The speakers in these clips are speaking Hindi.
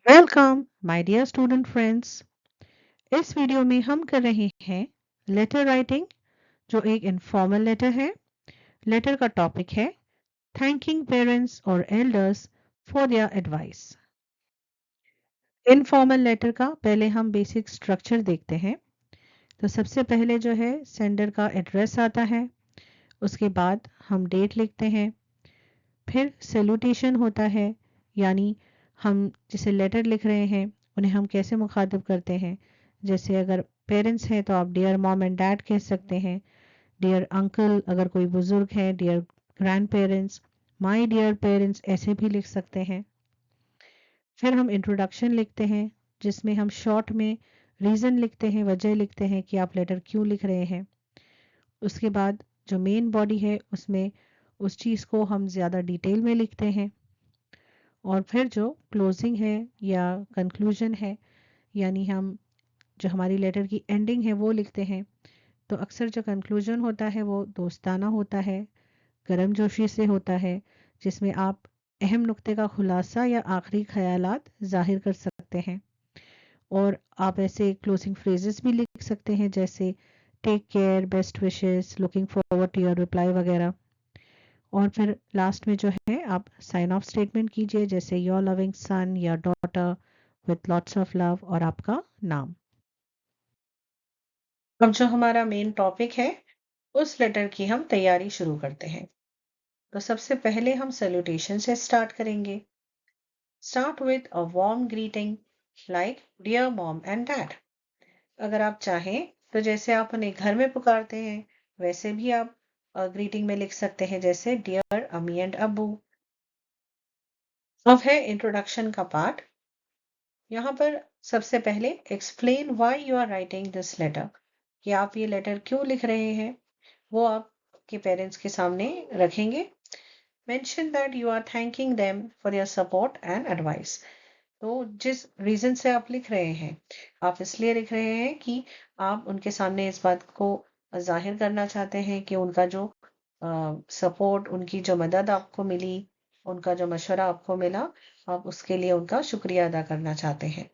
Welcome my dear student friends. इस वीडियो में हम कर रहे हैं लेटर राइटिंग, जो एक इनफॉर्मल लेटर है। लेटर का टॉपिक है थैंकिंग पेरेंट्स और elders for their advice. Informal letter का पहले हम बेसिक स्ट्रक्चर देखते हैं। तो सबसे पहले जो है सेंडर का एड्रेस आता है, उसके बाद हम डेट लिखते हैं, फिर सैल्यूटेशन होता है, यानी हम जिसे लेटर लिख रहे हैं उन्हें हम कैसे मुखातिब करते हैं। जैसे अगर पेरेंट्स हैं तो आप डियर मॉम एंड डैड कह सकते हैं, डियर अंकल अगर कोई बुजुर्ग है, dear grandparents, my dear parents ऐसे भी लिख सकते हैं। फिर हम इंट्रोडक्शन लिखते हैं, जिसमें हम शॉर्ट में रीज़न लिखते हैं, वजह लिखते हैं कि आप लेटर क्यों लिख रहे हैं। उसके बाद जो मेन बॉडी है उसमें उस चीज़ को हम ज़्यादा डिटेल में लिखते हैं। और फिर जो क्लोजिंग है या कंक्लूजन है, यानी हम जो हमारी लेटर की एंडिंग है वो लिखते हैं। तो अक्सर जो कंक्लूजन होता है वो दोस्ताना होता है, गर्मजोशी से होता है, जिसमें आप अहम नुक्ते का खुलासा या आखिरी ख्यालात जाहिर कर सकते हैं। और आप ऐसे क्लोजिंग फ्रेजेस भी लिख सकते हैं, जैसे take care, best wishes, looking forward to your reply वगैरह। और फिर लास्ट में जो है आप साइन ऑफ स्टेटमेंट कीजिए, जैसे योर लविंग सन या daughter with lots of love और आपका नाम। अब जो हमारा मेन टॉपिक है उस लेटर की हम तैयारी शुरू करते हैं। तो सबसे पहले हम सैल्यूटेशन से स्टार्ट करेंगे। Start with a warm greeting like dear mom and dad. अगर आप चाहें तो जैसे आप उन्हें घर में पुकारते हैं वैसे भी आप ग्रीटिंग में लिख सकते हैं, जैसे डियर अम्मी एंड अब्बू। अब है इंट्रोडक्शन का पार्ट। यहाँ पर सबसे पहले explain why you are writing this letter, कि आप ये लेटर क्यों लिख रहे हैं, वो आपके पेरेंट्स के सामने रखेंगे। Mention that you are thanking them for your support and advice. तो जिस रीजन से आप लिख रहे हैं, आप इसलिए लिख रहे हैं कि आप उनके सामने इस बात को जाहिर करना चाहते हैं कि उनका जो सपोर्ट, उनकी जो मदद आपको मिली, उनका जो मशवरा आपको मिला, आप उसके लिए उनका शुक्रिया अदा करना चाहते हैं।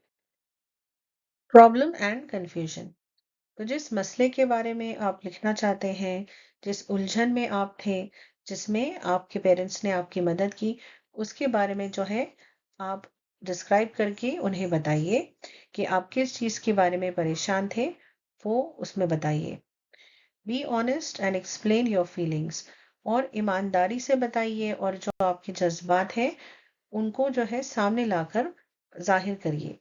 Problem and confusion. तो जिस मसले के बारे में आप लिखना चाहते हैं, जिस उलझन में आप थे, जिसमें आपके पेरेंट्स ने आपकी मदद की, उसके बारे में जो है आप डिस्क्राइब करके उन्हें बताइए कि आप किस चीज़ के बारे में परेशान थे, वो उसमें बताइए। Be honest and explain your feelings. और ईमानदारी से बताइए, और जो आपके जज्बात हैं उनको जो है सामने लाकर जाहिर करिए।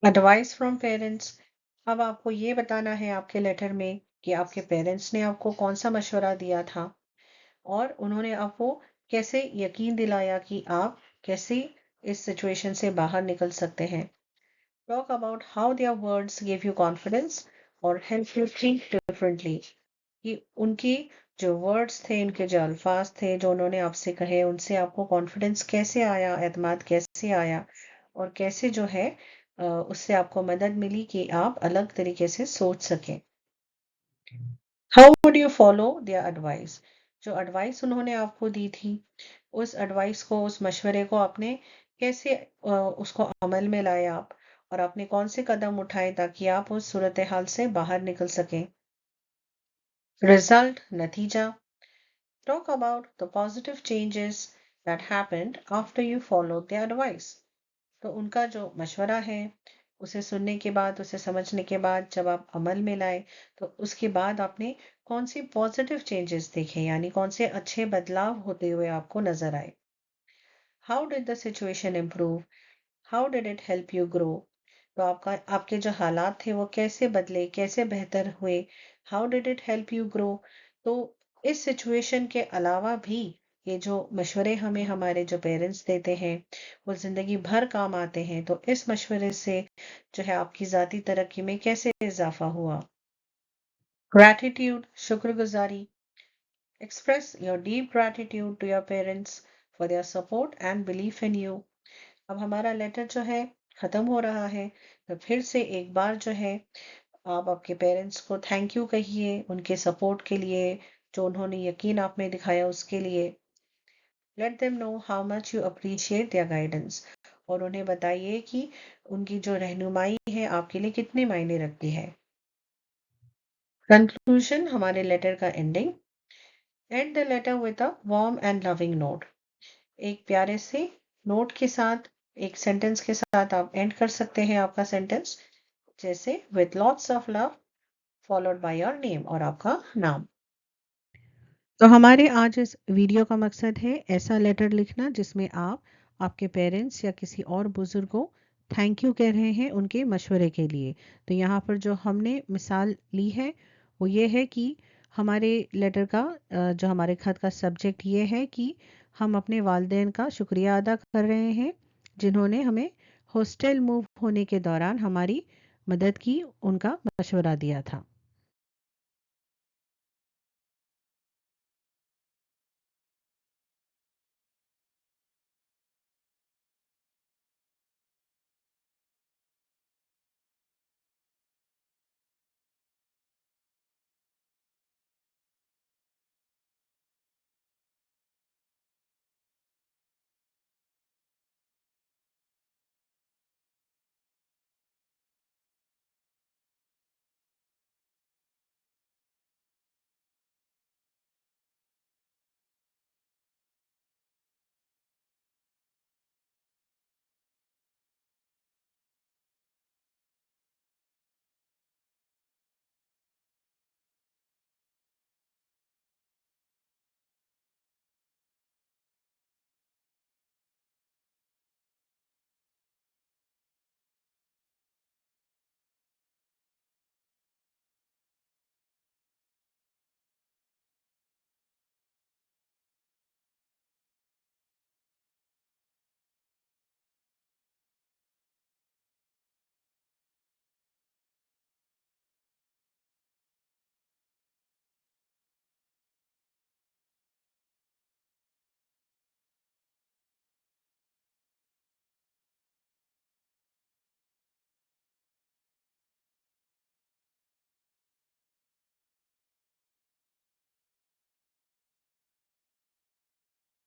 Advice from parents. अब आपको ये बताना है आपके लेटर में कि आपके पेरेंट्स ने आपको कौन सा मशवरा दिया था और उन्होंने आपको कैसे यकीन दिलाया कि आप कैसे इस सिचुएशन से बाहर निकल सकते हैं। Talk about how their words give you confidence और हेल्प यू थिंक डिफरेंटली। कि उनकी जो वर्ड्स थे, उनके जो अल्फाज थे जो उन्होंने आपसे कहे, उनसे आपको कॉन्फिडेंस कैसे आया, एतमाद कैसे आया, और कैसे जो है उससे आपको मदद मिली कि आप अलग तरीके से सोच सकें। How would you follow their advice. जो एडवाइस उन्होंने आपको दी थी, उस एडवाइस को, उस मशवरे को आपने कैसे उसको अमल में लाया आप, और आपने कौन से कदम उठाए ताकि आप उस सूरत हाल से बाहर निकल सकें। रिजल्ट, नतीजा। Talk about the positive changes that happened after you followed their advice. तो उनका जो मशवरा है उसे सुनने के बाद, उसे समझने के बाद जब आप अमल में लाए, तो उसके बाद आपने कौन सी पॉजिटिव चेंजेस देखे, यानी कौन से अच्छे बदलाव होते हुए आपको नजर आए। How did the situation improve, how did it help you grow. तो आपके जो हालात थे वो कैसे बदले, कैसे बेहतर हुए। How did it help you grow. तो इस सिचुएशन के अलावा भी ये जो मशवरे हमें हमारे जो पेरेंट्स देते हैं वो जिंदगी भर काम आते हैं। तो इस मशवरे से जो है आपकी ज़ाती तरक्की में कैसे इजाफा हुआ। ग्रैटिट्यूड, शुक्रगुजारी। Express your deep gratitude to your parents for their support and belief in you. अब हमारा लेटर जो है खत्म हो रहा है, तो फिर से एक बार जो है आप आपके पेरेंट्स को थैंक यू कहिए उनके सपोर्ट के लिए, जो उन्होंने यकीन आप में दिखाया उसके लिए। Let them know how much you appreciate their guidance. और उन्हें बताइए कि उनकी जो रहनुमाई है आपके लिए कितने मायने रखती है। कंक्लूजन, हमारे लेटर का ending. End the letter with a warm and loving note. एक प्यारे से नोट के साथ, एक सेंटेंस के साथ आप एंड कर सकते हैं आपका सेंटेंस, जैसे with lots of love followed by your name, और आपका नाम। तो हमारे आज इस वीडियो का मकसद है ऐसा लेटर लिखना जिसमें आप आपके पेरेंट्स या किसी और बुजुर्ग को थैंक यू कह रहे हैं उनके मशवरे के लिए। तो यहाँ पर जो हमने मिसाल ली है वो ये है कि हमारे लेटर का जो हमारे खत का सब्जेक्ट ये है कि हम अपने वालिदैन का शुक्रिया अदा कर रहे हैं जिन्होंने हमें हॉस्टल मूव होने के दौरान हमारी मदद की, उनका मशवरा दिया था।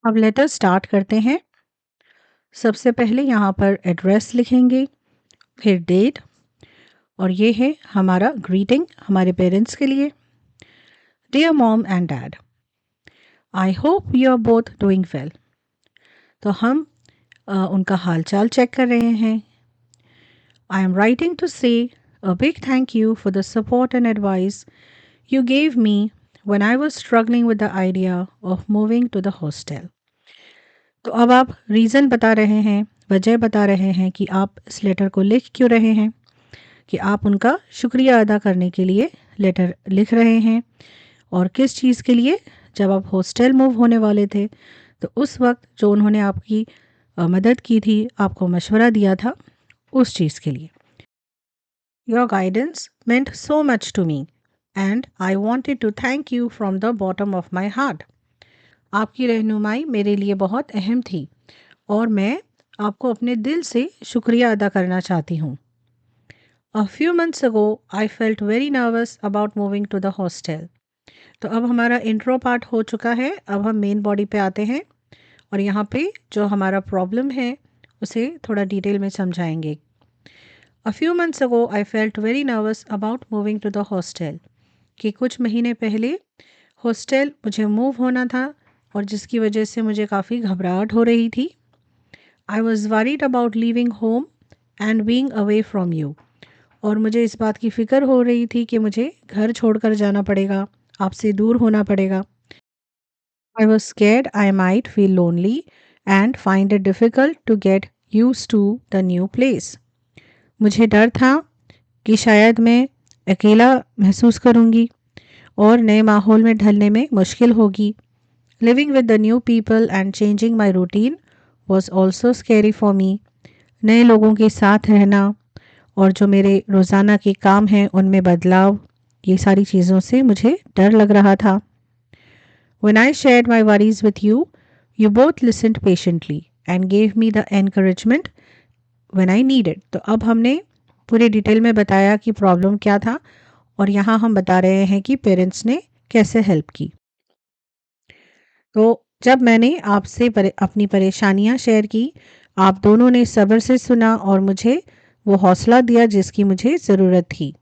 अब लेटर स्टार्ट करते हैं। सबसे पहले यहाँ पर एड्रेस लिखेंगे, फिर डेट, और ये है हमारा ग्रीटिंग हमारे पेरेंट्स के लिए। Dear mom and dad, I hope you are both doing well. तो हम उनका हालचाल चेक कर रहे हैं। आई एम राइटिंग टू से a big thank you for the support and advice you gave me when I was struggling with the idea of moving to the hostel. तो अब आप रीज़न बता रहे हैं, वजह बता रहे हैं कि आप इस लेटर को लिख क्यों रहे हैं, कि आप उनका शुक्रिया अदा करने के लिए लेटर लिख रहे हैं, और किस चीज़ के लिए। जब आप हॉस्टल मूव होने वाले थे तो उस वक्त जो उन्होंने आपकी मदद की थी, आपको मशवरा दिया था, उस चीज़ के लिए। Your guidance meant so much to me and I wanted to thank you from the bottom of my heart. आपकी रहनुमाई मेरे लिए बहुत अहम थी और मैं आपको अपने दिल से शुक्रिया अदा करना चाहती हूँ। A few months ago, I felt very nervous about moving to the hostel. तो अब हमारा इंट्रो पार्ट हो चुका है, अब हम मेन बॉडी पे आते हैं और यहाँ पे जो हमारा प्रॉब्लम है उसे थोड़ा डिटेल में समझाएंगे। A few months ago, I felt very nervous about moving to the hostel. कि कुछ महीने पहले हॉस्टल मुझे मूव होना था और जिसकी वजह से मुझे काफ़ी घबराहट हो रही थी। I was worried about leaving home and being away from you. और मुझे इस बात की फ़िक्र हो रही थी कि मुझे घर छोड़कर जाना पड़ेगा, आपसे दूर होना पड़ेगा। I was scared I might feel lonely and find it difficult to get used to the new place. मुझे डर था कि शायद मैं अकेला महसूस करूँगी और नए माहौल में ढलने में मुश्किल होगी। Living with the new people and changing my routine was also scary for me. नए लोगों के साथ रहना और जो मेरे रोज़ाना के काम हैं उनमें बदलाव, ये सारी चीज़ों से मुझे डर लग रहा था। When I shared my worries with you, you both listened patiently and gave me the encouragement when I needed. तो अब हमने पूरे डिटेल में बताया कि प्रॉब्लम क्या था और यहाँ हम बता रहे हैं कि पेरेंट्स ने कैसे हेल्प की। तो जब मैंने आपसे अपनी परेशानियाँ शेयर की, आप दोनों ने सब्र से सुना और मुझे वो हौसला दिया जिसकी मुझे ज़रूरत थी.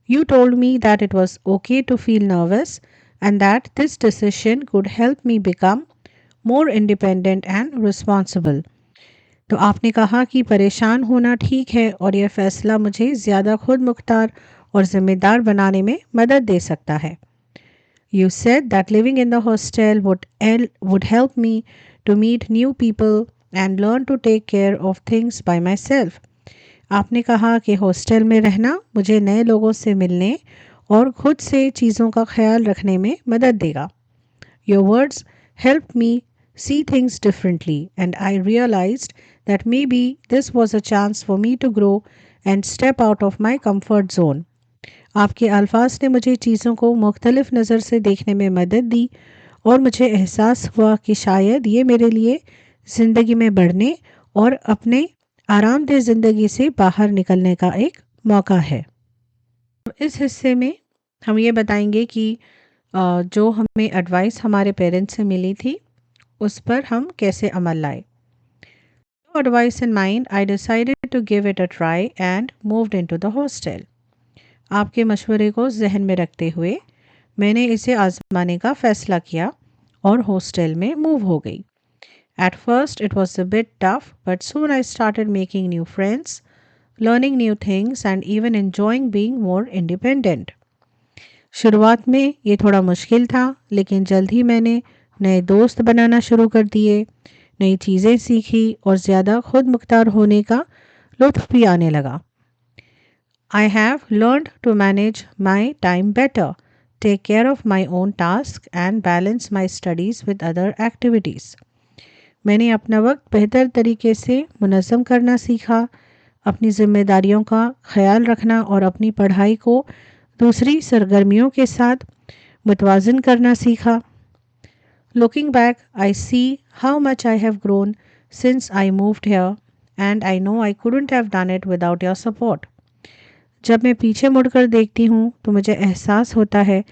You told me that it was okay to feel nervous and that this decision could help me become more independent and responsible. तो आपने कहा कि परेशान होना ठीक है और यह फैसला मुझे ज़्यादा खुद मुख्तार और ज़िम्मेदार बनाने में मदद दे सकता है. You said that living in the hostel would help me to meet new people and learn to take care of things by myself. आपने कहा कि हॉस्टल में रहना मुझे नए लोगों से मिलने और खुद से चीज़ों का ख्याल रखने में मदद देगा. Your words helped me see things differently and I realized that maybe this was a chance for me to grow and step out of my comfort zone. आपके अल्फाज ने मुझे चीज़ों को मुख्तलिफ नज़र से देखने में मदद दी और मुझे एहसास हुआ कि शायद ये मेरे लिए ज़िंदगी में बढ़ने और अपने आरामदेह ज़िंदगी से बाहर निकलने का एक मौका है. इस हिस्से में हम ये बताएंगे कि जो हमें एडवाइस हमारे पेरेंट्स से मिली थी उस पर हम कैसे अमल लाए. Advice in mind I decided to give it a try and moved into the hostel. आपके मशवरे को जहन में रखते हुए मैंने इसे आजमाने का फ़ैसला किया और हॉस्टल में मूव हो गई. At first it was a bit tough, but soon I started making new friends, learning new things and even enjoying being more independent. शुरुआत में ये थोड़ा मुश्किल था, लेकिन जल्द ही मैंने नए दोस्त बनाना शुरू कर दिए, नई चीज़ें सीखी और ज़्यादा खुद मुख्तार होने का लुत्फ़ भी आने लगा. I have learned to manage my time better, take care of my own tasks and balance my studies with other activities. मैंने अपना वक्त बेहतर तरीके से मुनज़्ज़म करना सीखा, अपनी ज़िम्मेदारियों का ख्याल रखना और अपनी पढ़ाई को दूसरी सरगर्मियों के साथ मुतवाज़न करना सीखा. Looking back, I see how much I have grown since I moved here and I know I couldn't have done it without your support. जब मैं पीछे मुड़कर देखती हूँ तो मुझे एहसास होता है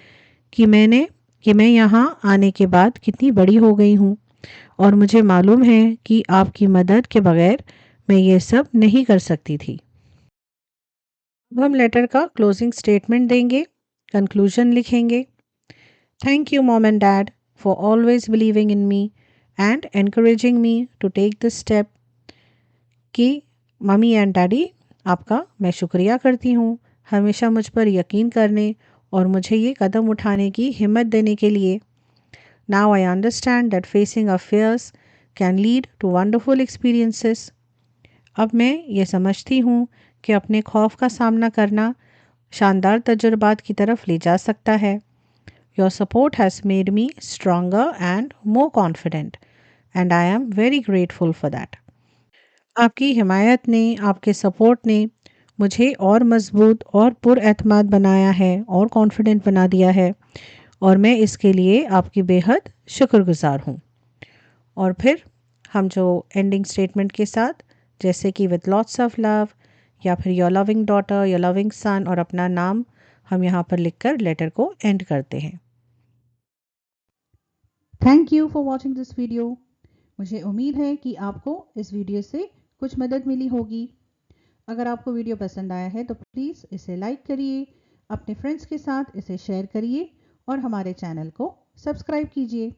कि मैं यहाँ आने के बाद कितनी बड़ी हो गई हूँ और मुझे मालूम है कि आपकी मदद के बगैर मैं ये सब नहीं कर सकती थी. अब हम लेटर का क्लोजिंग स्टेटमेंट देंगे, कंक्लूजन लिखेंगे. Thank you mom and dad for always believing in me and encouraging me to take this step. कि मम्मी एंड डैडी आपका मैं शुक्रिया करती हूँ हमेशा मुझ पर यकीन करने और मुझे ये कदम उठाने की हिम्मत देने के लिए. Now I understand that facing our fears can lead to wonderful experiences. अब मैं ये समझती हूँ कि अपने खौफ का सामना करना शानदार तजुर्बात की तरफ ले जा सकता है. Your support has made me stronger and more confident and I am very grateful for that. आपकी हिमायत ने, आपके सपोर्ट ने मुझे और मजबूत और पुरएतमाद बनाया है और कॉन्फिडेंट बना दिया है और मैं इसके लिए आपकी बेहद शुक्रगुजार हूँ. और फिर हम जो एंडिंग स्टेटमेंट के साथ जैसे कि विद लॉट्स ऑफ लव या फिर your loving daughter, your loving son और अपना नाम हम यहाँ पर लिखकर लेटर को एंड करते हैं. Thank you for watching this video. मुझे उम्मीद है कि आपको इस वीडियो से कुछ मदद मिली होगी. अगर आपको वीडियो पसंद आया है तो प्लीज़ इसे लाइक करिए, अपने फ्रेंड्स के साथ इसे शेयर करिए और हमारे चैनल को सब्सक्राइब कीजिए.